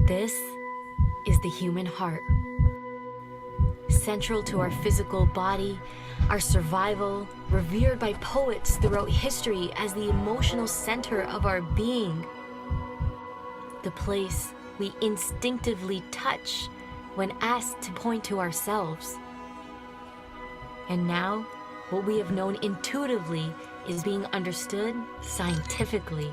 This is the human heart. Central to our physical body, our survival, revered by poets throughout history as the emotional center of our being. The place we instinctively touch when asked to point to ourselves. And now, what we have known intuitively is being understood scientifically.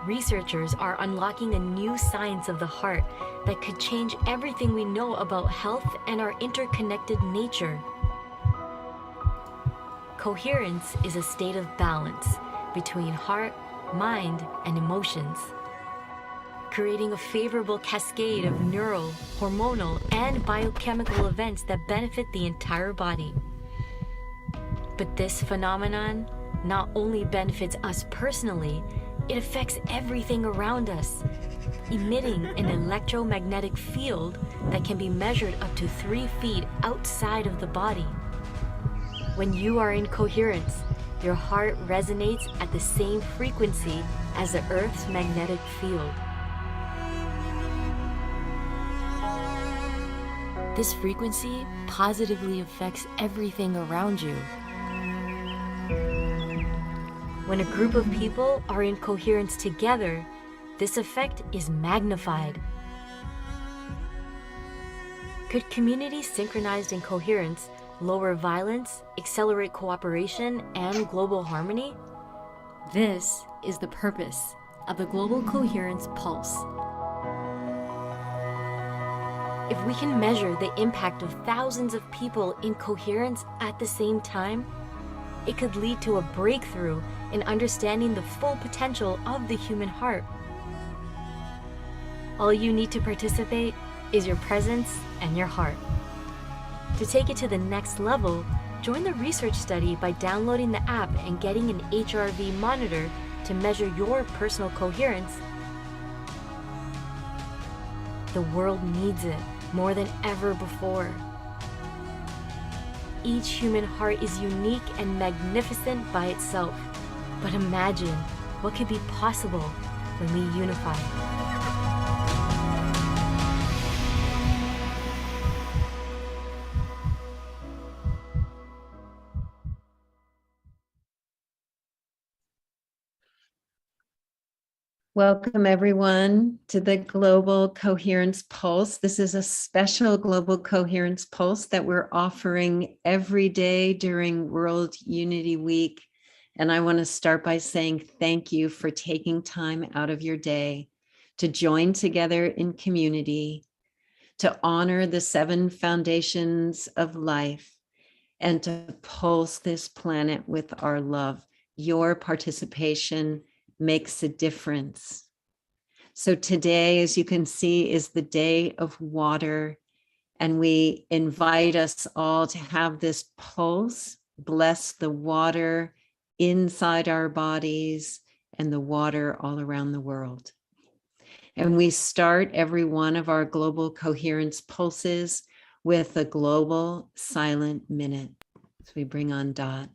Researchers are unlocking a new science of the heart that could change everything we know about health and our interconnected nature. Coherence is a state of balance between heart, mind, and emotions, creating a favorable cascade of neural, hormonal, and biochemical events that benefit the entire body. But this phenomenon not only benefits us personally, it affects everything around us, emitting an electromagnetic field that can be measured up to 3 feet outside of the body. When you are in coherence, your heart resonates at the same frequency as the Earth's magnetic field. This frequency positively affects everything around you. When a group of people are in coherence together, this effect is magnified. Could communities synchronized in coherence lower violence, accelerate cooperation, and global harmony? This is the purpose of the Global Coherence Pulse. If we can measure the impact of thousands of people in coherence at the same time, it could lead to a breakthrough in understanding the full potential of the human heart. All you need to participate is your presence and your heart. To take it to the next level, join the research study by downloading the app and getting an HRV monitor to measure your personal coherence. The world needs it more than ever before. Each human heart is unique and magnificent by itself. But imagine what could be possible when we unify. Welcome, everyone, to the Global Coherence Pulse. This is a special Global Coherence Pulse that we're offering every day during World Unity Week. And I want to start by saying thank you for taking time out of your day to join together in community, to honor the 7 foundations of life, and to pulse this planet with our love. Your participation makes a difference. So today, as you can see, is the day of water, and we invite us all to have this pulse, bless the water inside our bodies and the water all around the world. And we start every one of our global coherence pulses with a global silent minute. So we bring on Dot.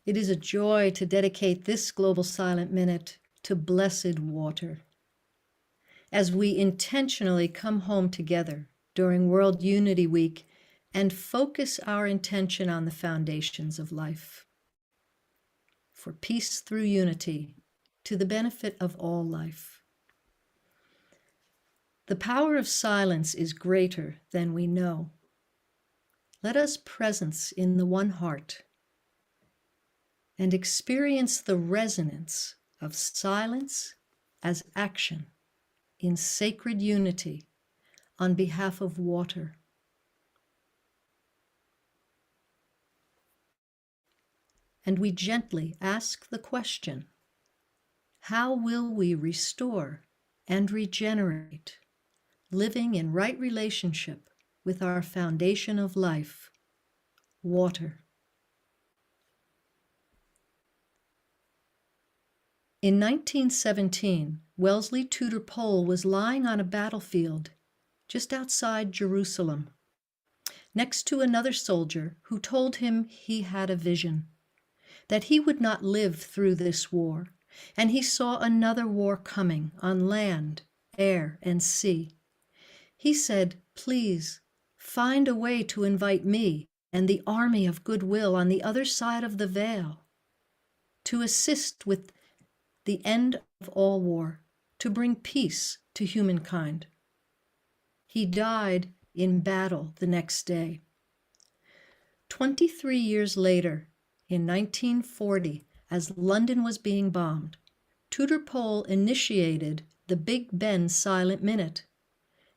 It is a joy to dedicate this Global Silent Minute to blessed water. As we intentionally come home together during World Unity Week and focus our intention on the foundations of life. For peace through unity, to the benefit of all life. The power of silence is greater than we know. Let us presence in the one heart and experience the resonance of silence as action in sacred unity on behalf of water. And we gently ask the question, how will we restore and regenerate, living in right relationship with our foundation of life, water? In 1917, Wellesley Tudor Pole was lying on a battlefield just outside Jerusalem. next to another soldier who told him he had a vision, that he would not live through this war, and he saw another war coming on land, air, and sea. He said, "Please, find a way to invite me and the army of goodwill on the other side of the veil to assist with the end of all war, to bring peace to humankind." He died in battle the next day. 23 years later, in 1940, as London was being bombed, Tudor Pole initiated the Big Ben Silent Minute,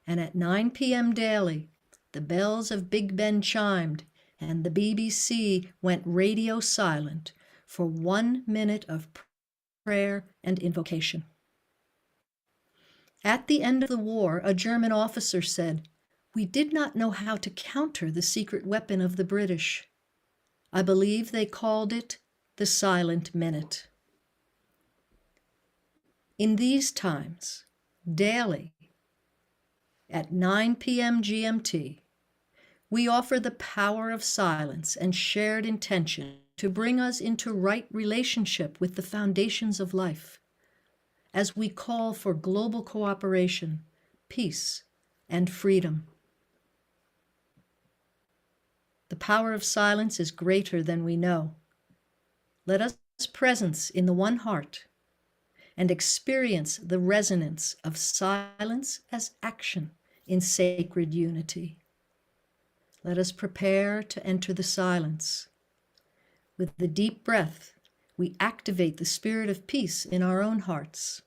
and at 9 p.m. daily, the bells of Big Ben chimed and the BBC went radio silent for 1 minute of prayer and invocation. At the end of the war, a German officer said, "We did not know how to counter the secret weapon of the British. I believe they called it the Silent Minute." In these times, daily, at 9 p.m. GMT, we offer the power of silence and shared intention to bring us into right relationship with the foundations of life, as we call for global cooperation, peace, and freedom. The power of silence is greater than we know. Let us presence in the one heart and experience the resonance of silence as action in sacred unity. Let us prepare to enter the silence. With the deep breath, we activate the spirit of peace in our own hearts.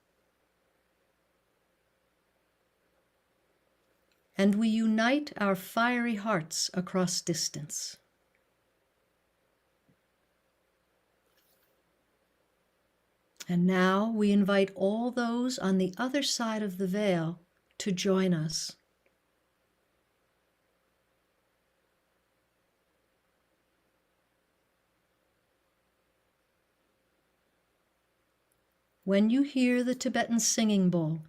And we unite our fiery hearts across distance. And now we invite all those on the other side of the veil to join us. When you hear the Tibetan singing bowl,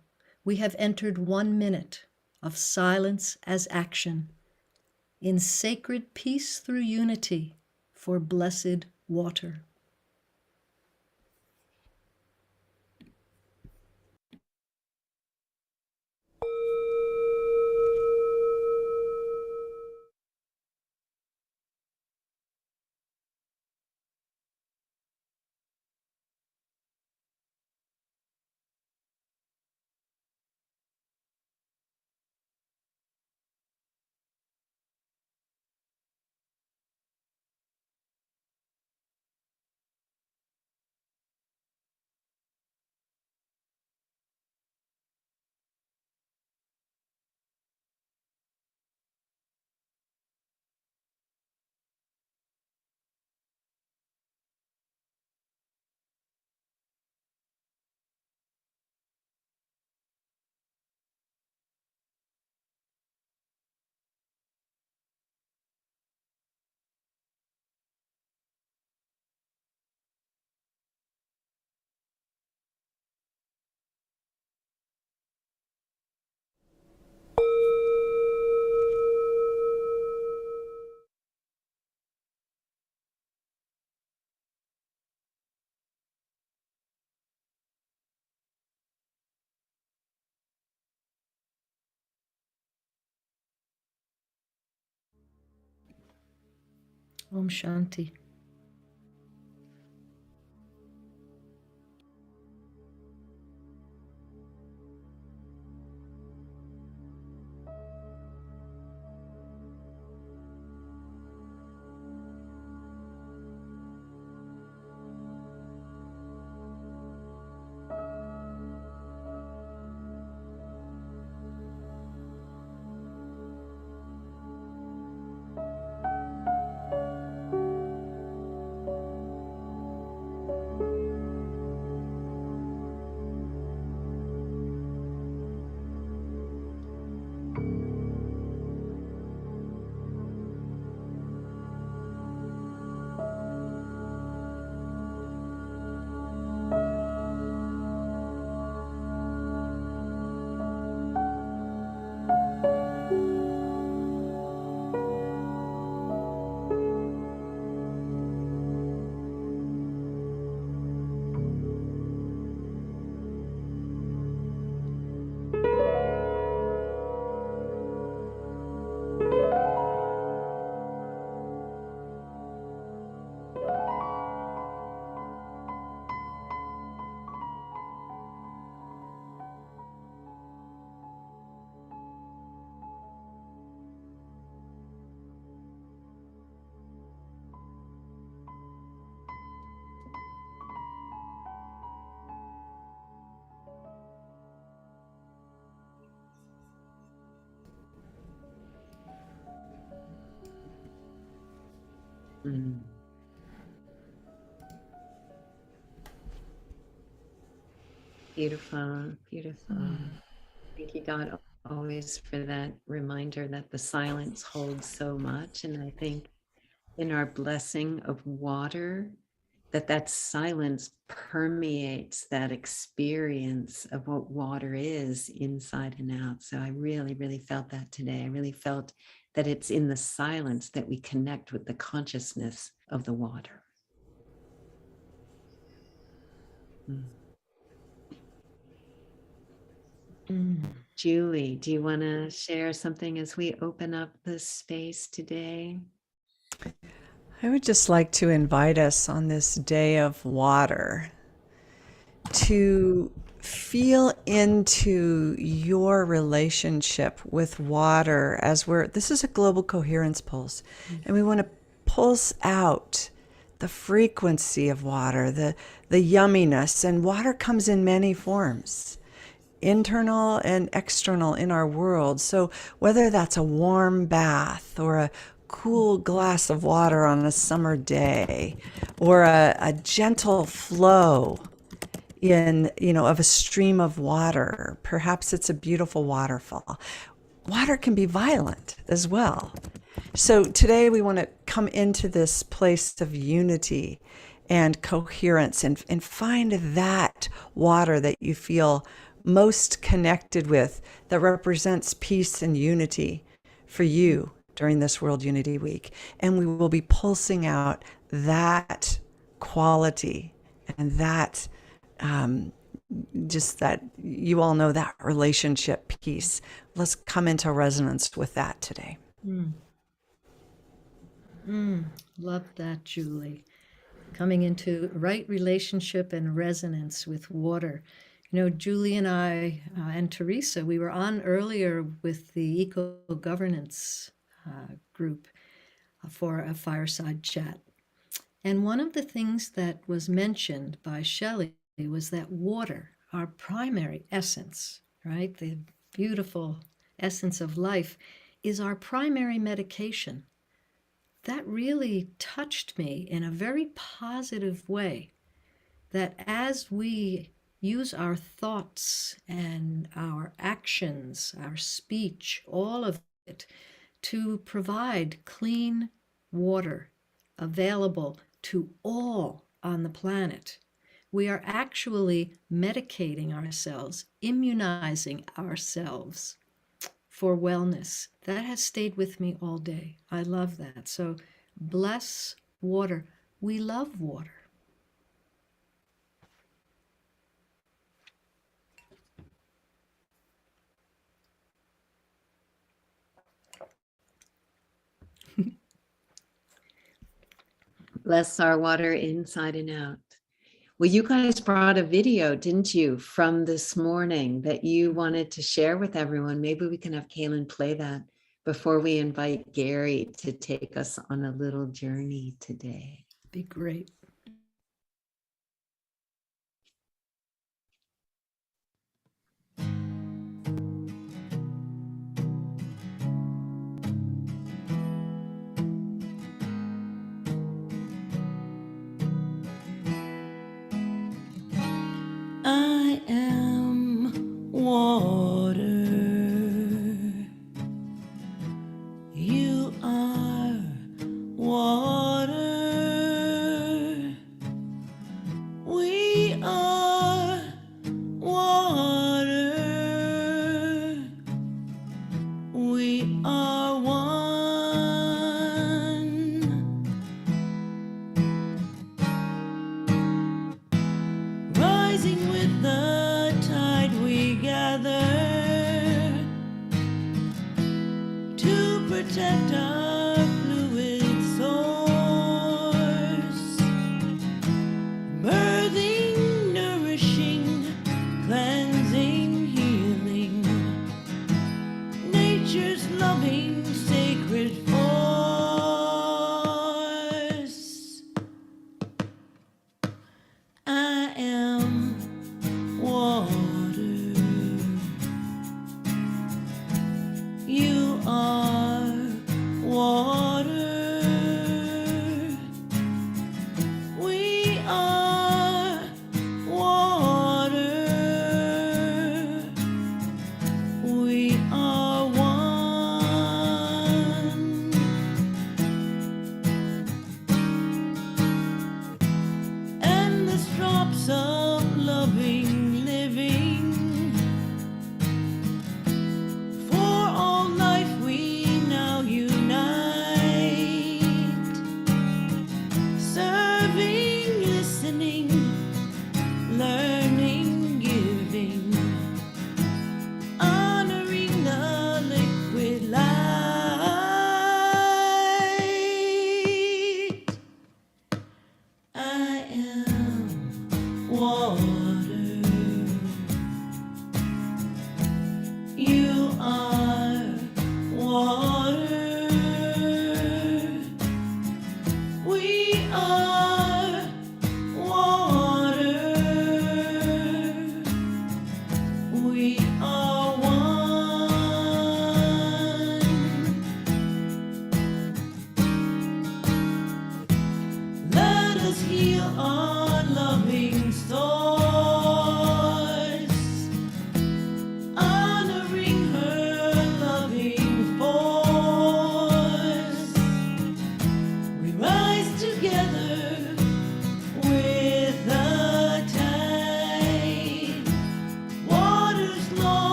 we have entered 1 minute of silence as action in sacred peace through unity for blessed water. Om Shanti. Mm. Beautiful, beautiful. Thank you, God, always for that reminder that the silence holds so much. And I think in our blessing of water, that silence permeates that experience of what water is inside and out. So I really, really felt that today. I really felt that it's in the silence that we connect with the consciousness of the water. Mm. Julie, do you want to share something as we open up the space today? I would just like to invite us on this day of water to feel into your relationship with water as this is a global coherence pulse, and we want to pulse out the frequency of water, the yumminess, and water comes in many forms, internal and external in our world. So whether that's a warm bath or a cool glass of water on a summer day, or a gentle flow of a stream of water, perhaps it's a beautiful waterfall. Water can be violent as well. So today we want to come into this place of unity and coherence and find that water that you feel most connected with, that represents peace and unity for you during this World Unity Week. And we will be pulsing out that quality and that just that, you all know, that relationship piece. Let's come into resonance with that today. Love that, Julie. Coming into right relationship and resonance with water. You know, Julie and I and Teresa, we were on earlier with the Eco Governance group for a fireside chat. And one of the things that was mentioned by Shelley was that water, our primary essence, right, the beautiful essence of life, is our primary medication. That really touched me in a very positive way, that as we use our thoughts and our actions, our speech, all of it, to provide clean water available to all on the planet, we are actually medicating ourselves, immunizing ourselves for wellness. That has stayed with me all day. I love that. So bless water. We love water. Bless our water inside and out. Well, you guys brought a video, didn't you, from this morning that you wanted to share with everyone. Maybe we can have Kaylin play that before we invite Gary to take us on a little journey today. Be great. I am water. You are water. We are water. We are one. Rising with the tide we gather to protect our fluid source, birthing, nourishing, cleansing, healing, nature's loving sacred force. I am water. You are water.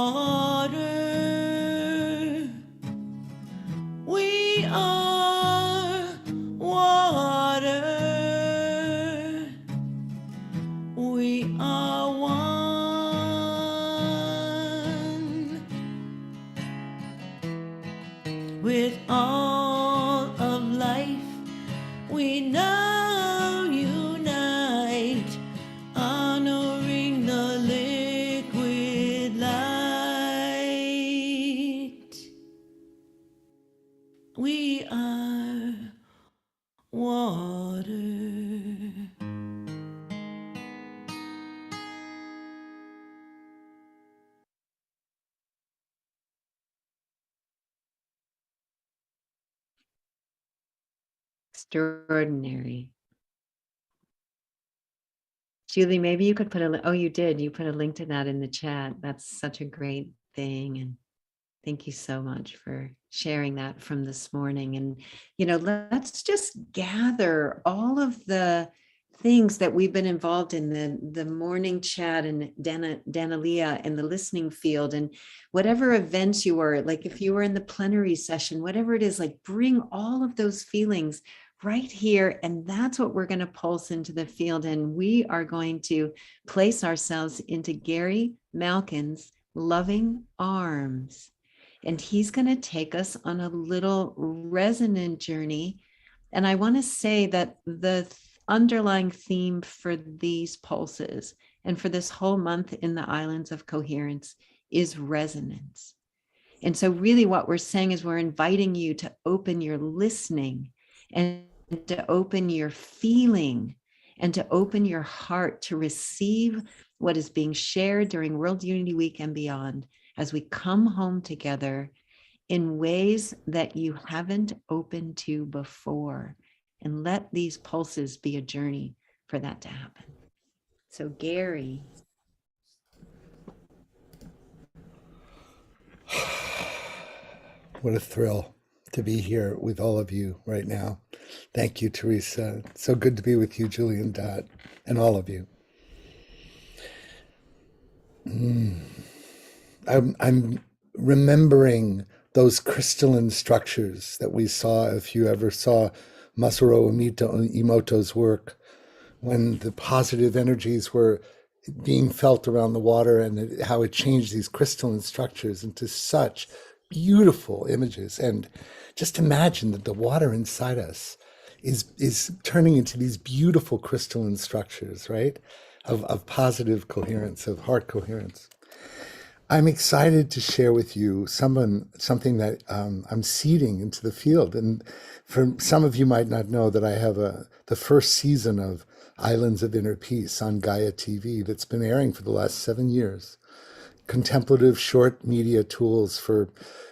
water. We are water. We are one with all of life. We now unite, honoring the liquid light. We are water. Extraordinary. Julie, maybe you could put oh, you did. You put a link to that in the chat. That's such a great thing. And thank you so much for sharing that from this morning. And, let's just gather all of the things that we've been involved in, the morning chat and Danalia and the listening field, and whatever events you were, like if you were in the plenary session, whatever it is, like bring all of those feelings right here. And that's what we're going to pulse into the field. And we are going to place ourselves into Gary Malkin's loving arms. And he's going to take us on a little resonant journey. And I want to say that the underlying theme for these pulses and for this whole month in the Islands of Coherence is resonance. And so really what we're saying is we're inviting you to open your listening and to open your feeling and to open your heart to receive what is being shared during World Unity Week and beyond, as we come home together in ways that you haven't opened to before. And let these pulses be a journey for that to happen. So Gary. What a thrill to be here with all of you right now. Thank you, Teresa. So good to be with you, Julie and Dot, and all of you. I'm remembering those crystalline structures that we saw, if you ever saw Masaru Emoto's work, when the positive energies were being felt around the water, and how it changed these crystalline structures into such beautiful images. And just imagine that the water inside us is turning into these beautiful crystalline structures, right? Of positive coherence, of heart coherence. I'm excited to share with you something that I'm seeding into the field. And for some of you might not know that I have the first season of Islands of Inner Peace on Gaia TV that's been airing for the last 7 years. Contemplative short media tools for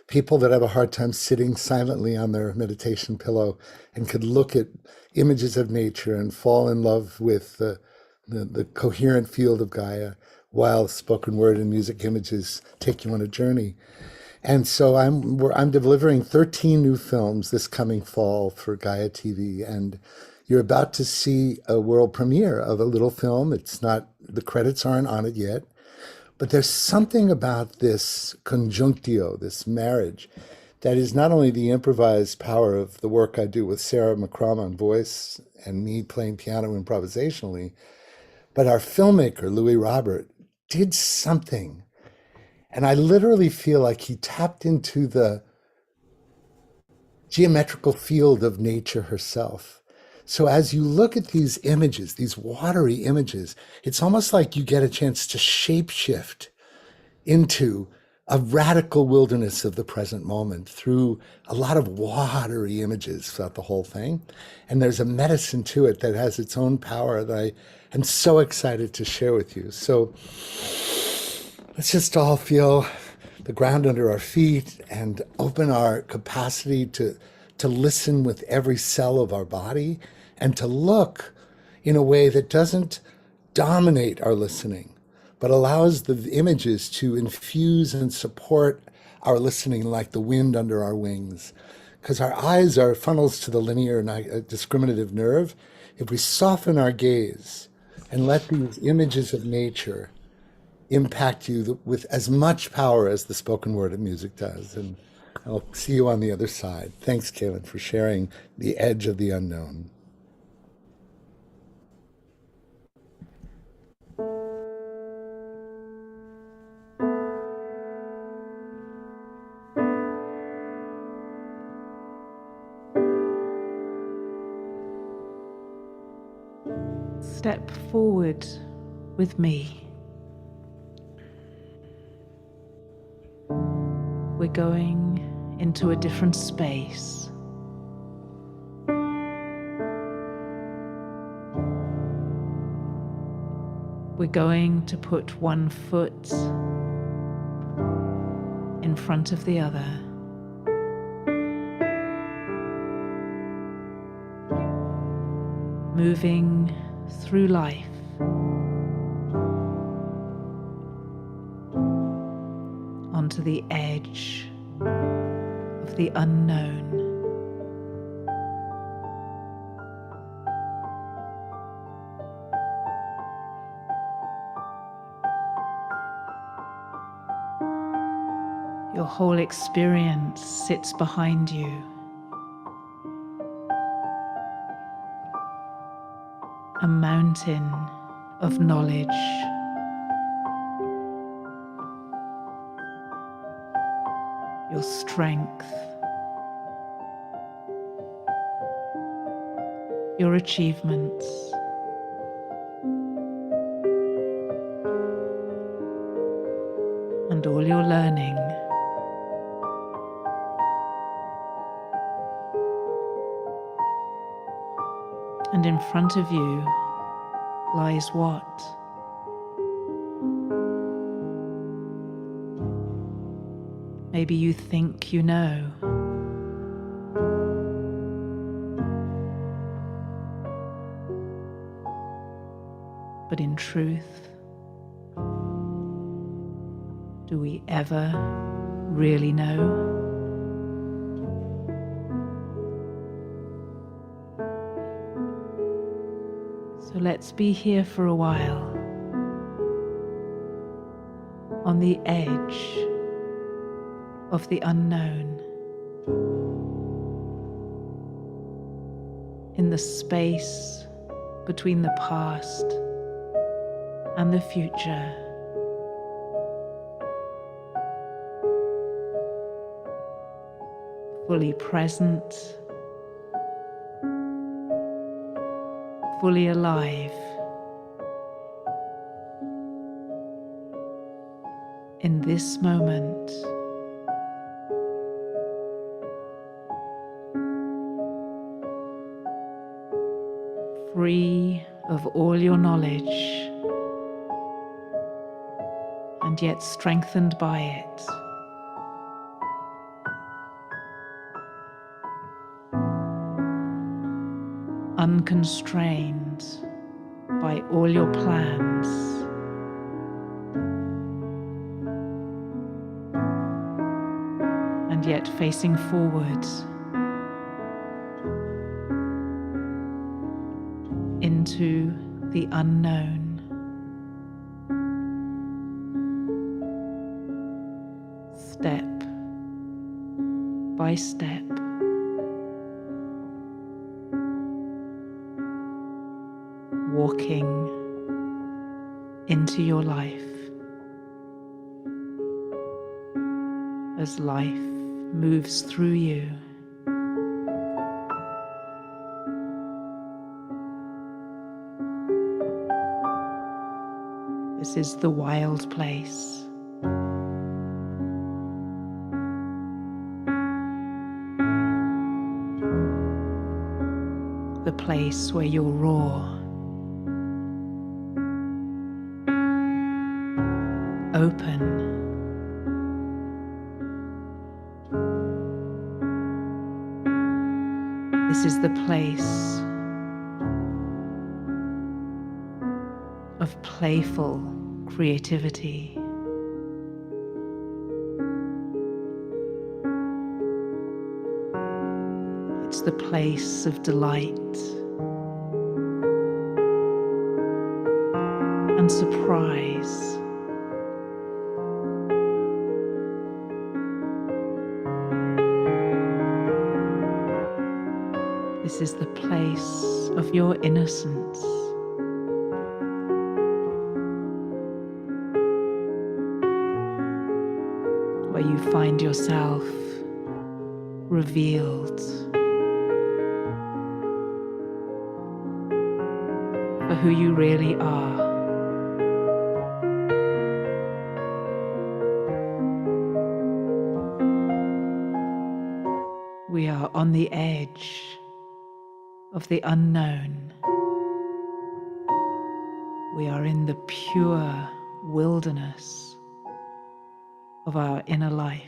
people that have a hard time sitting silently on their meditation pillow and could look at images of nature and fall in love with the coherent field of Gaia, while spoken word and music images take you on a journey. And so I'm delivering 13 new films this coming fall for Gaia TV, and you're about to see a world premiere of a little film. It's not, the credits aren't on it yet, but there's something about this conjunctio, this marriage, that is not only the improvised power of the work I do with Sarah McCrum on voice and me playing piano improvisationally, but our filmmaker, Louis Robert, did something. And I literally feel like he tapped into the geometrical field of nature herself. So as you look at these images, these watery images, it's almost like you get a chance to shapeshift into a radical wilderness of the present moment through a lot of watery images throughout the whole thing. And there's a medicine to it that has its own power that I am so excited to share with you. So let's just all feel the ground under our feet and open our capacity to listen with every cell of our body and to look in a way that doesn't dominate our listening, but allows the images to infuse and support our listening like the wind under our wings. Because our eyes are funnels to the linear discriminative nerve. If we soften our gaze and let these images of nature impact you with as much power as the spoken word of music does. And I'll see you on the other side. Thanks, Kaylin, for sharing the edge of the unknown. Step forward with me. We're going into a different space. We're going to put one foot in front of the other. Moving through life. Onto the edge of the unknown. Your whole experience sits behind you. A mountain of knowledge. Your strength. Your achievements. And all your learning. And in front of you lies what? Maybe you think you know. But in truth, do we ever really know? So let's be here for a while, on the edge of the unknown, in the space between the past and the future. Fully present, fully alive in this moment. Free of all your knowledge and yet strengthened by it. Unconstrained by all your plans. And yet facing forward into the unknown. Step by step. Walking into your life as life moves through you. This is the wild place. The place where you're raw. Open. This is the place of playful creativity. It's the place of delight and surprise. This is the place of your innocence, where you find yourself revealed for who you really are. We are on the edge of the unknown. We are in the pure wilderness of our inner life.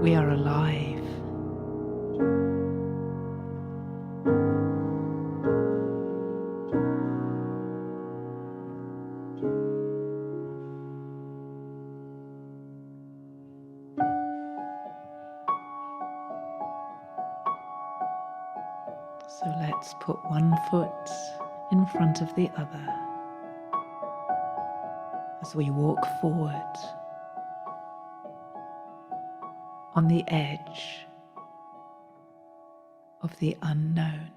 We are alive. So let's put one foot in front of the other as we walk forward on the edge of the unknown.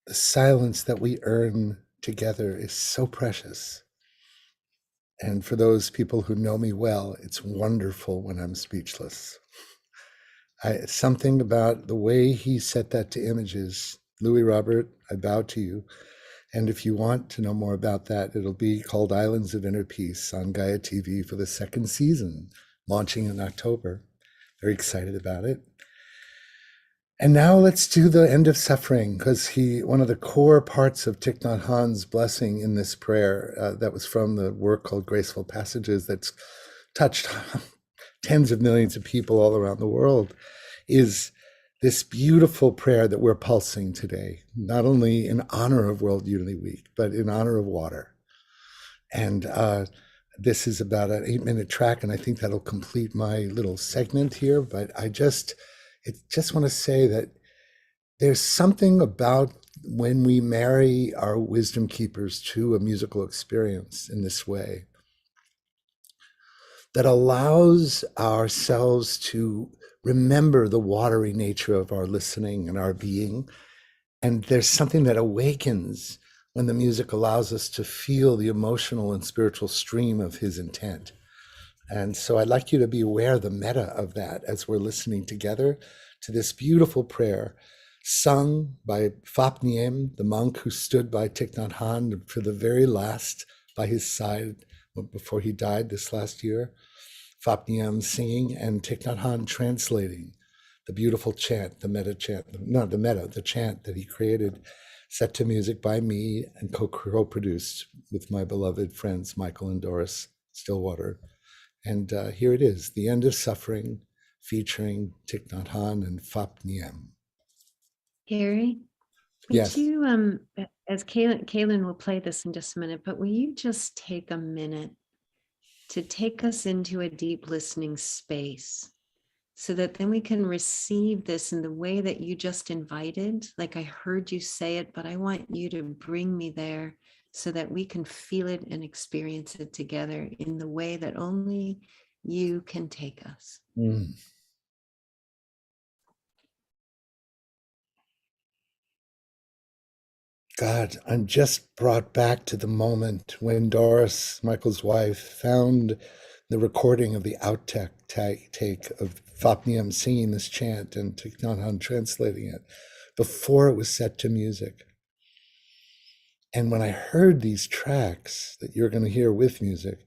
The silence that we earn together is so precious. And for those people who know me well, it's wonderful when I'm speechless. Something about the way he set that to images. Louis Robert, I bow to you. And if you want to know more about that, it'll be called Islands of Inner Peace on Gaia TV for the second season, launching in October. Very excited about it. And now let's do the end of suffering, because one of the core parts of Thich Nhat Hanh's blessing in this prayer, that was from the work called Graceful Passages that's touched tens of millions of people all around the world, is this beautiful prayer that we're pulsing today, not only in honor of World Unity Week, but in honor of water. And this is about an 8-minute track, and I think that'll complete my little segment here. But I just want to say that there's something about when we marry our wisdom keepers to a musical experience in this way that allows ourselves to remember the watery nature of our listening and our being. And there's something that awakens when the music allows us to feel the emotional and spiritual stream of his intent. And so I'd like you to be aware of the meta of that as we're listening together to this beautiful prayer sung by Phap Niem, the monk who stood by Thich Nhat Hanh for the very last by his side before he died this last year. Phap Niem singing and Thich Nhat Hanh translating the beautiful chant, the chant that he created, set to music by me and co-produced with my beloved friends Michael and Doris Stillwater. And here it is, The End of Suffering, featuring Thich Nhat Hanh and Phap Niem. Harry, would Yes. you, as Kaylin will play this in just a minute, but will you just take a minute to take us into a deep listening space so that then we can receive this in the way that you just invited? Like I heard you say it, but I want you to bring me there so that we can feel it and experience it together in the way that only you can take us. God, I'm just brought back to the moment when Doris, Michael's wife, found the recording of the outtake of Phap Niem singing this chant and Thich Nhat Hanh translating it before it was set to music. And when I heard these tracks that you're going to hear with music,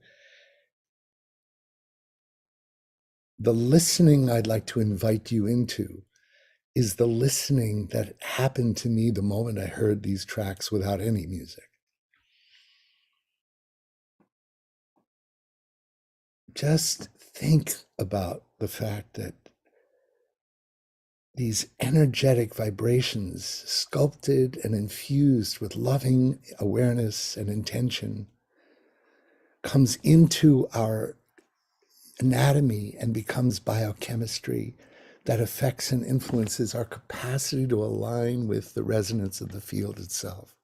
The listening I'd like to invite you into is the listening that happened to me the moment I heard these tracks without any music. Just think about the fact that these energetic vibrations, sculpted and infused with loving awareness and intention, comes into our anatomy and becomes biochemistry that affects and influences our capacity to align with the resonance of the field itself.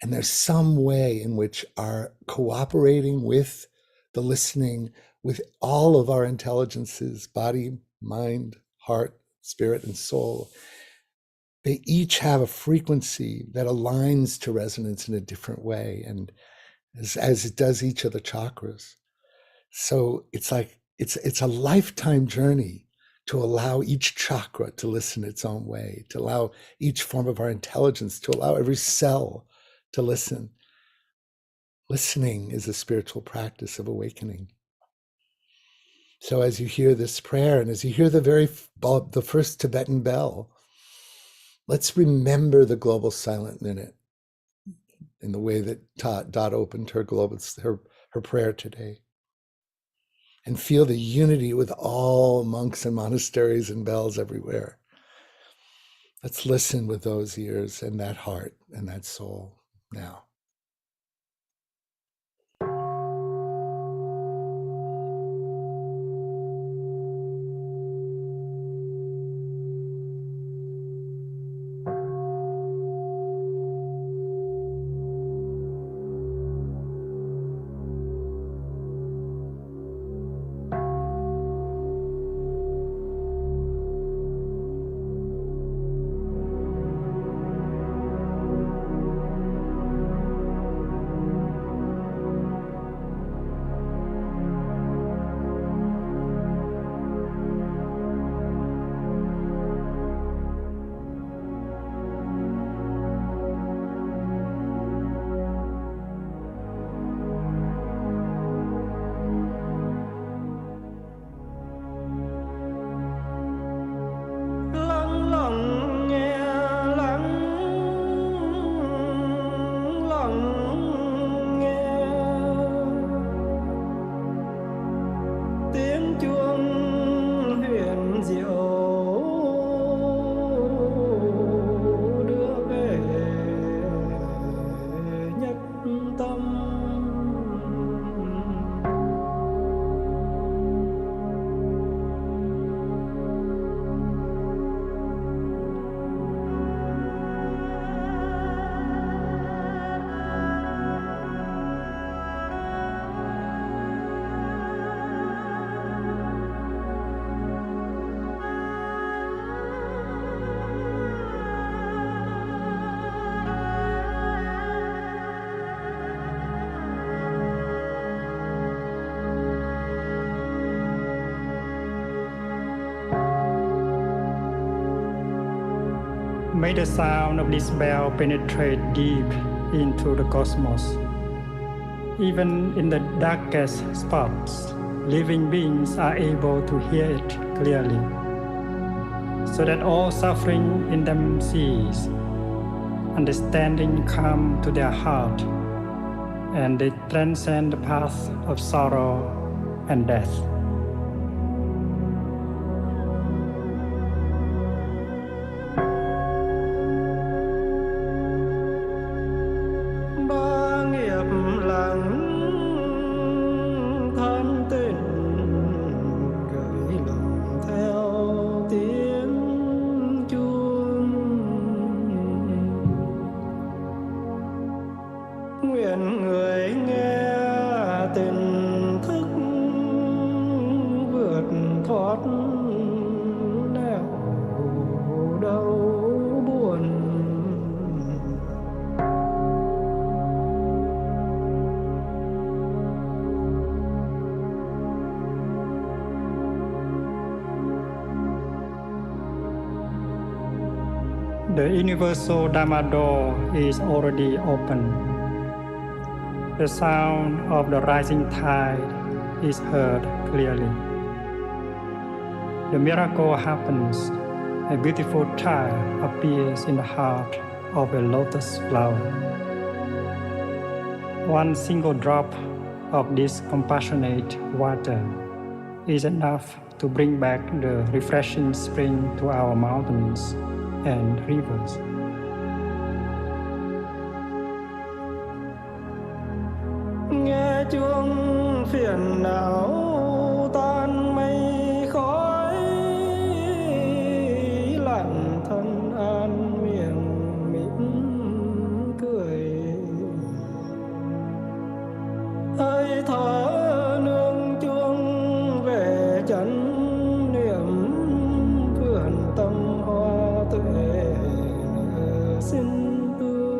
And there's some way in which our cooperating with the listening, with all of our intelligences, body, mind, heart, spirit, and soul, they each have a frequency that aligns to resonance in a different way, and as it does each of the chakras. So it's like it's a lifetime journey to allow each chakra to listen its own way, to allow each form of our intelligence, to allow every cell to listen. Listening is a spiritual practice of awakening. So as you hear this prayer, and as you hear the first Tibetan bell, let's remember the global silent minute in the way that Dot opened her prayer today, and feel the unity with all monks and monasteries and bells everywhere. Let's listen with those ears and that heart and that soul now. May the sound of this bell penetrate deep into the cosmos. Even in the darkest spots, living beings are able to hear it clearly, so that all suffering in them cease, understanding come to their heart, and they transcend the path of sorrow and death. The universal Dharma door is already open. The sound of the rising tide is heard clearly. the miracle happens. A beautiful child appears in the heart of a lotus flower. One single drop of this compassionate water is enough to bring back the refreshing spring to our mountains and rivers. Nghe chuông phiền não tan mây khói, lặng thân an miệng mỉm cười. Hơi thở nương chuông về chánh niệm, vườn tâm hoa tuệ xinh tươi.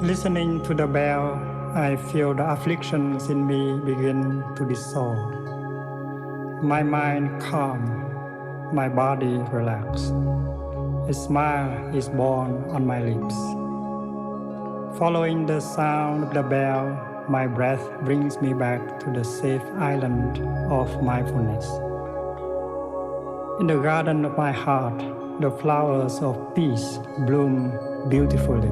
Listening to the bell, I feel the afflictions in me begin to dissolve. My mind calm, my body relaxed. A smile is born on my lips. Following the sound of the bell, my breath brings me back to the safe island of mindfulness. In the garden of my heart, the flowers of peace bloom beautifully.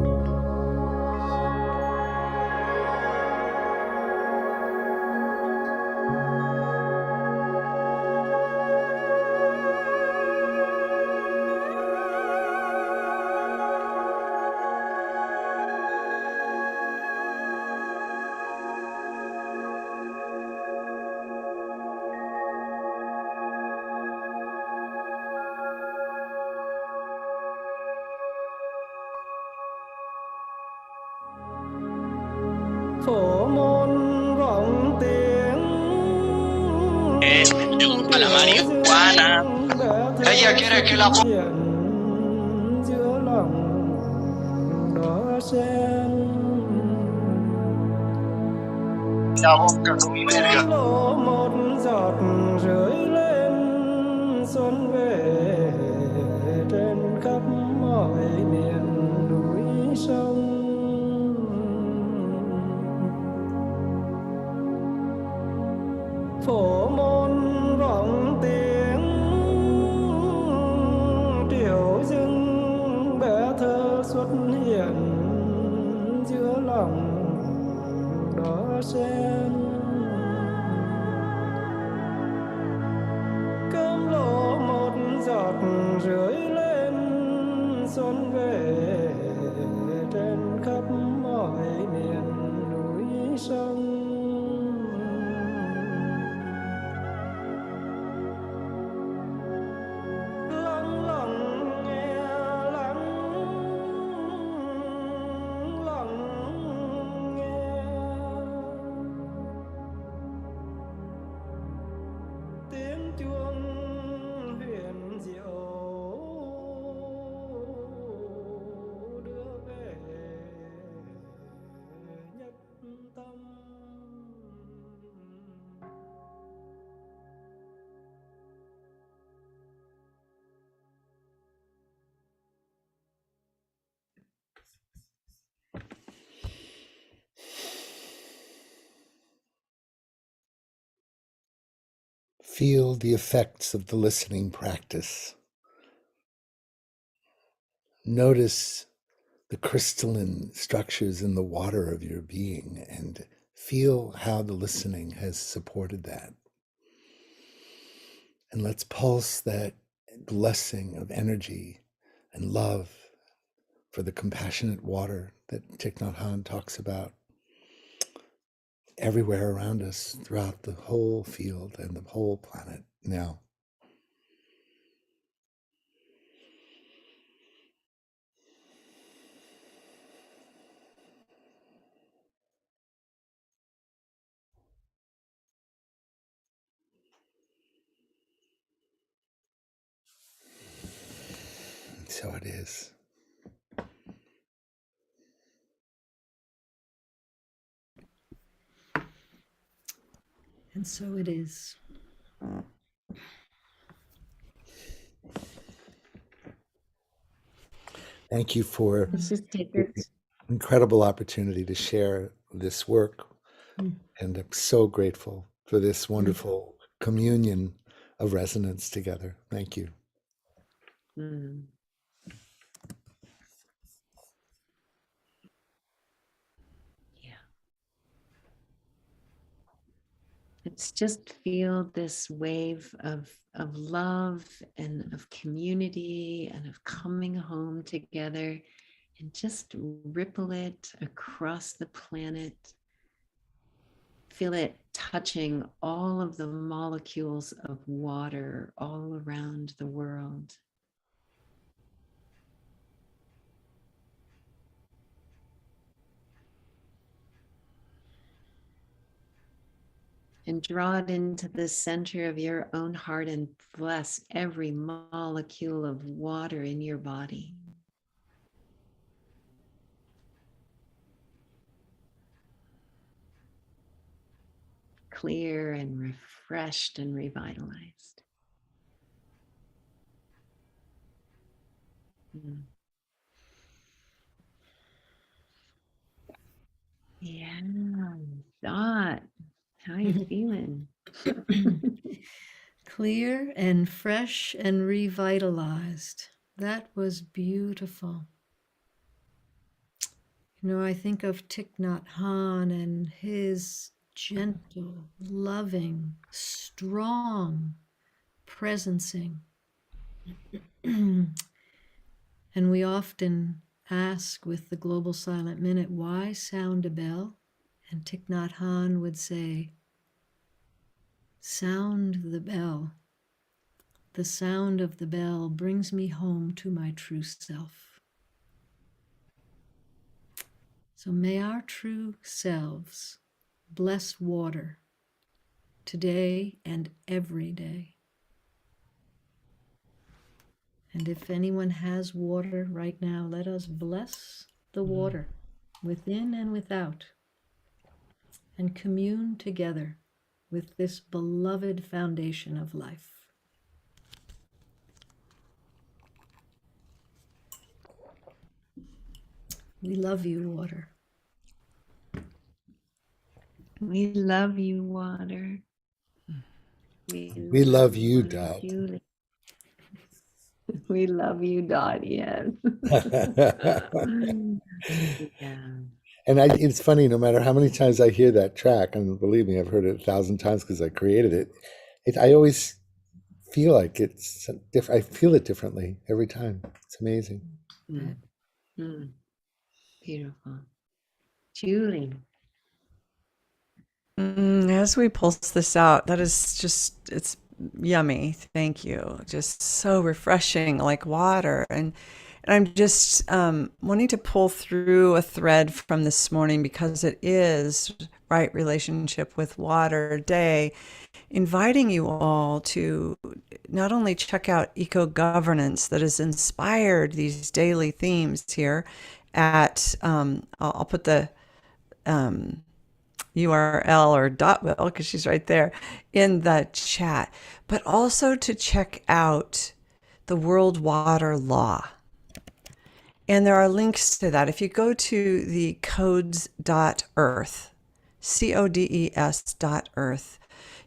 Phổ môn vọng tiếng A la marihuana. Ella quiere que la hiện giữa lòng đỏ sen. boca con mi verga. Lỗ một giọt rưới lên xuân về trên khắp mọi miền núi sông. Phổ môn vọng tiếng triều dưng bé thơ xuất hiện giữa lòng đỏ sen. Cơm lộ một giọt rưới lên xuân về trên khắp mọi miền núi sông. Feel the effects of the listening practice. Notice the crystalline structures in the water of your being and feel how the listening has supported that. And let's pulse that blessing of energy and love for the compassionate water that Thich Nhat Hanh talks about everywhere around us, throughout the whole field and the whole planet now. So it is. And so it is. Thank you for Let's just take the this. incredible opportunity to share this work. Mm. And I'm so grateful for this wonderful communion of resonance together. Thank you. Mm. Yeah. Let's just feel this wave of love and of community and of coming home together, and just ripple it across the planet. Feel it touching all of the molecules of water all around the world. And draw it into the center of your own heart and bless every molecule of water in your body. Clear and refreshed and revitalized. Mm. Yeah, Dot, how are you feeling? Clear and fresh and revitalized. That was beautiful. You know, I think of Thich Nhat Hanh and his gentle, loving, strong presencing. And we often ask with the Global Silent Minute, why sound a bell? And Thich Nhat Hanh would say, sound the bell. The sound of the bell brings me home to my true self. So may our true selves bless water today and every day. And if anyone has water right now, let us bless the water within and without, and commune together with this beloved foundation of life. We love you, water. We love you, water. We love you, water, Dot. Julie. We love you, Dot, yes. Yeah. And it's funny, no matter how many times I hear that track, and believe me, I've heard it 1,000 times because I created it, I always feel like it's different. I feel it differently every time. It's amazing. Mm. Mm. Beautiful. Julie. As we pulse this out, that is just, it's yummy. Thank you. Just so refreshing, like water. And I'm just wanting to pull through a thread from this morning because it is Right Relationship with Water Day, inviting you all to not only check out eco governance that has inspired these daily themes here at, I'll put the URL or dot will because she's right there in the chat, but also to check out the World Water Law. And there are links to that. If you go to the codes.earth, CODES.earth,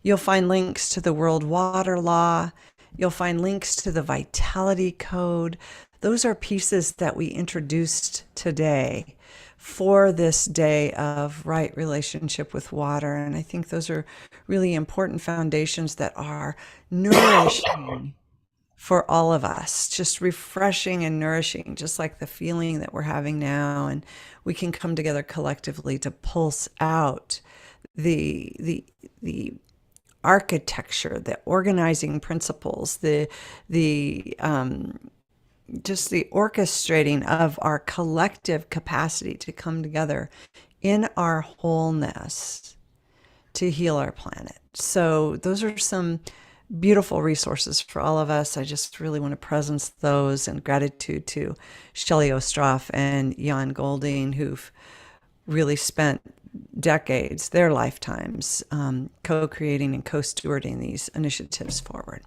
you'll find links to the World Water Law. You'll find links to the Vitality Code. Those are pieces that we introduced today for this day of right relationship with water. And I think those are really important foundations that are nourishing for all of us, just refreshing and nourishing, just like the feeling that we're having now. And we can come together collectively to pulse out the architecture, the organizing principles, just the orchestrating of our collective capacity to come together in our wholeness to heal our planet. So those are some beautiful resources for all of us. I just really want to presence those, and gratitude to Shelley Ostroff and Jan Golding, who've really spent decades, their lifetimes, co-creating and co-stewarding these initiatives forward.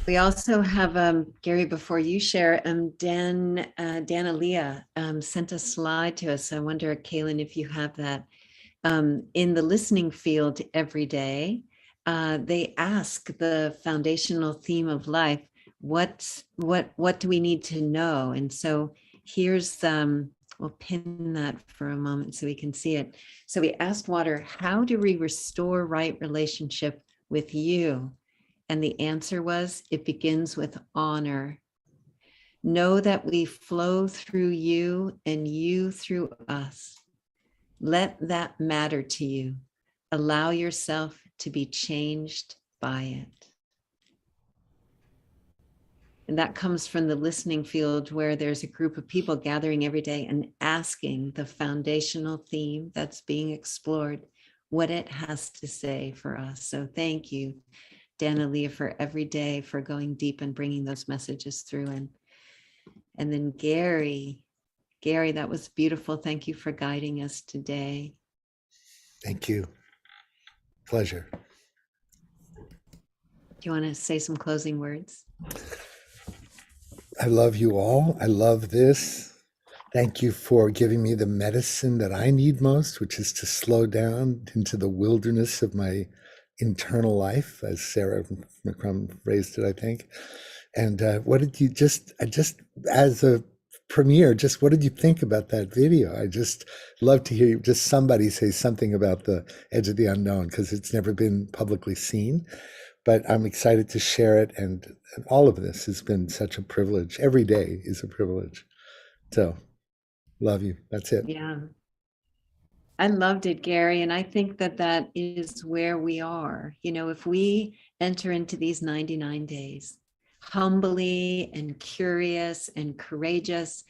We also have, Gary, before you share, Dana Leah sent a slide to us. I wonder, Kaylin, if you have that. In the listening field every day, they ask the foundational theme of life, what do we need to know? And so here's, we'll pin that for a moment so we can see it. So we asked water, how do we restore right relationship with you? And the answer was, it begins with honor. Know that we flow through you and you through us. Let that matter to you. Allow yourself to be changed by it. And that comes from the listening field, where there's a group of people gathering every day and asking the foundational theme that's being explored, what it has to say for us. So thank you, Dana Leah, for every day, for going deep and bringing those messages through. And then Gary, that was beautiful. Thank you for guiding us today. Thank you. Pleasure. Do you want to say some closing words? I love you all. I love this. Thank you for giving me the medicine that I need most, which is to slow down into the wilderness of my internal life, as Sarah McCrum phrased it, I think. And what did you as a premiere, what did you think about that video? I just love to hear just somebody say something about the edge of the unknown, because it's never been publicly seen. But I'm excited to share it. And all of this has been such a privilege. Every day is a privilege. So love you. That's it. Yeah. I loved it, Gary. And I think that is where we are. You know, if we enter into these 99 days humbly and curious and courageous,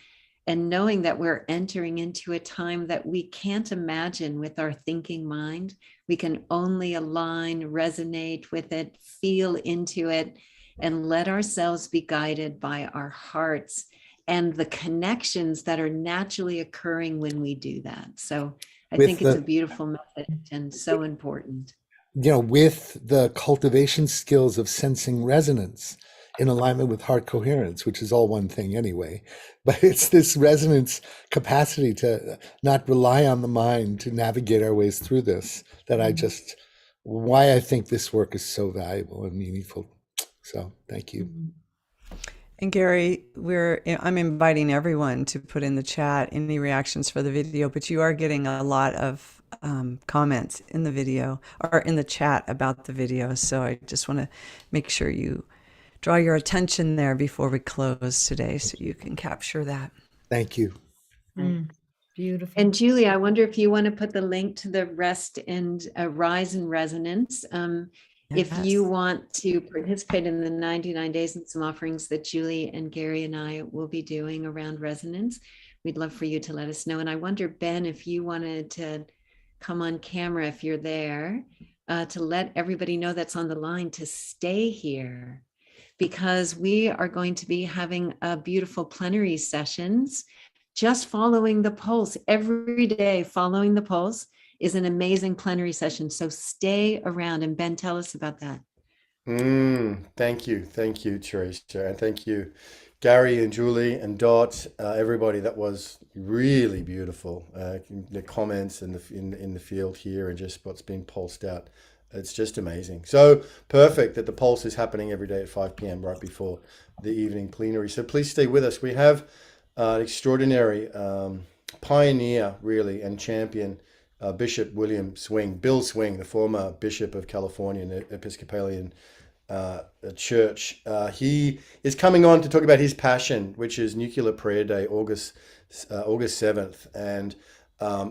and knowing that we're entering into a time that we can't imagine with our thinking mind, we can only align, resonate with it, feel into it, and let ourselves be guided by our hearts and the connections that are naturally occurring when we do that. So I think it's a beautiful message and so important. You know, with the cultivation skills of sensing resonance in alignment with heart coherence, which is all one thing anyway, but it's this resonance capacity to not rely on the mind to navigate our ways through this, that why I think this work is so valuable and meaningful. So thank you. And Gary, I'm inviting everyone to put in the chat any reactions for the video, but you are getting a lot of comments in the video or in the chat about the video. So I just want to make sure you draw your attention there before we close today, so you can capture that. Thank you. Beautiful. And Julie, I wonder if you want to put the link to the Rest and Rise in Resonance. If you want to participate in the 99 days and some offerings that Julie and Gary and I will be doing around resonance, we'd love for you to let us know. And I wonder, Ben, if you wanted to come on camera, if you're there, to let everybody know that's on the line to stay here, because we are going to be having a beautiful plenary sessions, just following the pulse every day. Following the pulse is an amazing plenary session. So stay around. And Ben, tell us about that. Thank you, Teresa, and thank you, Gary and Julie and Dot, everybody. That was really beautiful. The comments in the field here, and just what's being pulsed out. It's just amazing. So perfect that the pulse is happening every day at 5 p.m. right before the evening plenary. So please stay with us. We have an extraordinary pioneer, really, and champion, Bishop William Swing, Bill Swing, the former Bishop of California and Episcopalian Church. He is coming on to talk about his passion, which is Nuclear Prayer Day, August 7th. And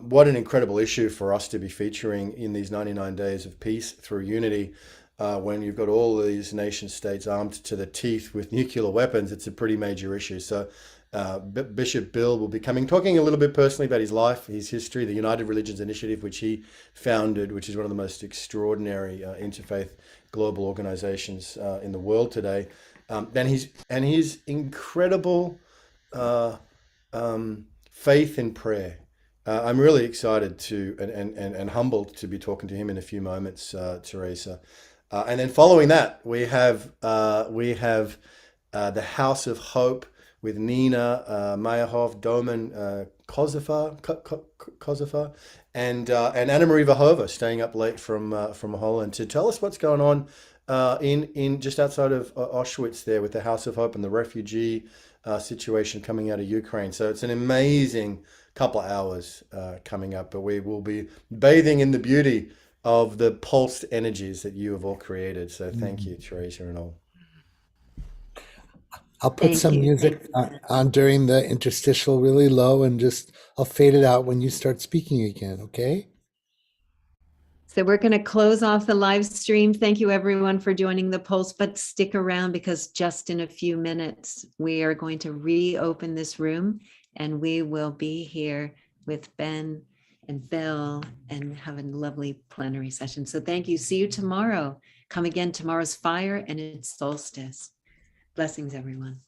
what an incredible issue for us to be featuring in these 99 days of peace through unity. When you've got all these nation states armed to the teeth with nuclear weapons, it's a pretty major issue. So Bishop Bill will be talking a little bit personally about his life, his history, the United Religions Initiative, which he founded, which is one of the most extraordinary interfaith global organizations in the world today. and his incredible faith in prayer. I'm really excited to and humbled to be talking to him in a few moments, Teresa. And then following that, we have the House of Hope with Nina Meyerhoff, Domen Kozefa, and Anna Marie Verhoeven staying up late from Holland to tell us what's going on in just outside of Auschwitz there with the House of Hope and the refugee situation coming out of Ukraine. So it's an amazing couple of hours coming up, but we will be bathing in the beauty of the pulsed energies that you have all created. So thank you, Teresa, and all. I'll put some music on during the interstitial really low, and I'll fade it out when you start speaking again, okay? So we're going to close off the live stream. Thank you everyone for joining the Pulse, but stick around because just in a few minutes, we are going to reopen this room and we will be here with Ben and Bill and have a lovely plenary session. So thank you. See you tomorrow. Come again. Tomorrow's fire and it's solstice. Blessings, everyone.